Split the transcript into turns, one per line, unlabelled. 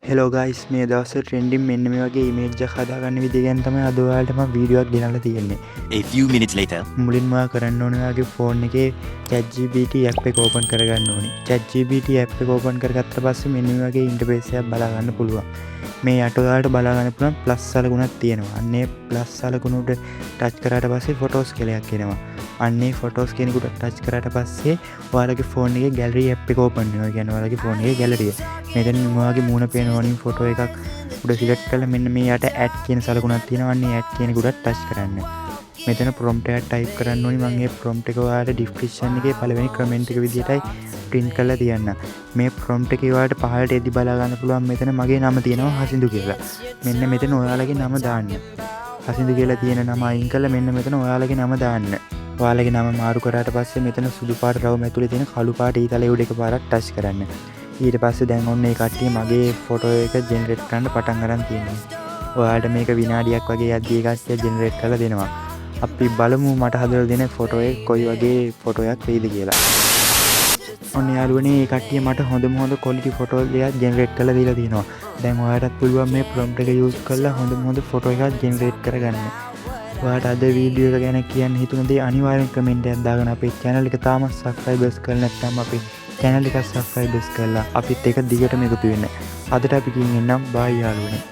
Hello guys මේ දවස trending මෙන්න මේ වගේ ඉමේජ් එකක් හදාගන්න විදිහ ගැන තමයි අද ඔයාලට මම වීඩියෝ එකක් ගෙනල්ලා තියෙන්නේ.
A few minutes later.
මුලින්ම ඔයා කරන්න ඕනේ ඔයාගේ ෆෝන් එකේ ChatGPT app එක ඕපන් කරගන්න ඕනේ. ChatGPT app එක ඕපන් කරගත්ත පස්සේ මෙන්න මේ වගේ ඉන්ටර්ෆේස් එකක් බලා ගන්න පුළුවන්. මේ යට ඔයාලට බලා ගන්න පුළුවන් ප්ලස් සලකුණක් තියෙනවා. අන්නේ ප්ලස් සලකුණට ටච් කරාට පස්සේ ෆොටෝස් කියලා එකක් එනවා. අන්නේ ෆොටෝස් කෙනෙකුට ටච් කරාට පස්සේ ඔයාලගේ ෆෝන් එකේ ගැලරි ඇප් එක ඕපන් වෙනවා. කියන්නේ ඔයාලගේ ෆෝන් එකේ ගැලරිය. මෙතන ඔයාගේ මූණ පේන ඕනින් ෆොටෝ එකක් උඩ සිලෙක්ට් කරලා මෙන්න මේ යට ඇඩ් කියන සලකුණක් තියෙනවා. අන්නේ ඇඩ් කියන එකට ටච් කරන්න. මෙතන ප්‍රොම්ප්ට් එකක් ටයිප් කරන්න ඕනි. මම මේ ප්‍රොම්ප්ට් එක ඔයාලට ඩිස්ක්‍රිප්ෂන් එකේ පළවෙනි කමෙන්ට් එක විදියටයි print කරලා තියන්න. මේ ප්‍රොම්ප්ට් එකේ ඔයාලට පහළට එද්දි බලා ගන්න පුළුවන් මෙතන මගේ නම තියෙනවා හසින්දු කියලා. මෙන්න මෙතන ඔයාලගේ නම දාන්න. හසින්දු කියලා තියෙන නම අයින් කරලා මෙන්න මෙතන ඔයාලගේ නම දාන්න. ඔයාලගේ නම මාරු කරාට පස්සේ මෙතන සුදු පාට රවුම ඇතුලේ තියෙන කළු පාට ඊතලයේ උඩ එකපාරක් ටච් කරන්න. ඊට පස්සේ දැන් ඔන්න ඒ කට්ටිය මගේ ෆොටෝ එක ජෙනරේට් කරන්න පටන් ගන්න තියෙනවා. ඔයාලට මේක විනාඩියක් වගේ යද්දී ඒ කට්ටිය ජෙනරේට් කරලා දෙනවා. අපි බලමු මට හදලා දෙන ෆොටෝ එක කොයි වගේ ෆොටෝ එකක් වෙයිද කියලා. ඔන්න යාළුවනේ මේ කට්ටිය මට හොඳ ක්වොලිටි ෆොටෝ එකක් ජෙනරේට් කරලා දීලා තියෙනවා. දැන් ඔයාලටත් පුළුවන් මේ ප්‍රොම්ප්ට් එක යූස් කරලා හොඳ ෆොටෝ එකක් ජෙනරේට් කරගන්න. ඔයාලට අද වීඩියෝ එක ගැන කියන්න හිතුන දේ අනිවාර්යෙන් කමෙන්ට් එකක් දාගෙන අපේ channel එක තාම subscribers කරලා නැත්නම් අපේ channel එක subscribers කරලා අපිත් එක දිගටම එකතු වෙන්න. අදට අපි කියන්න එන්නම් bye යාළුවනේ.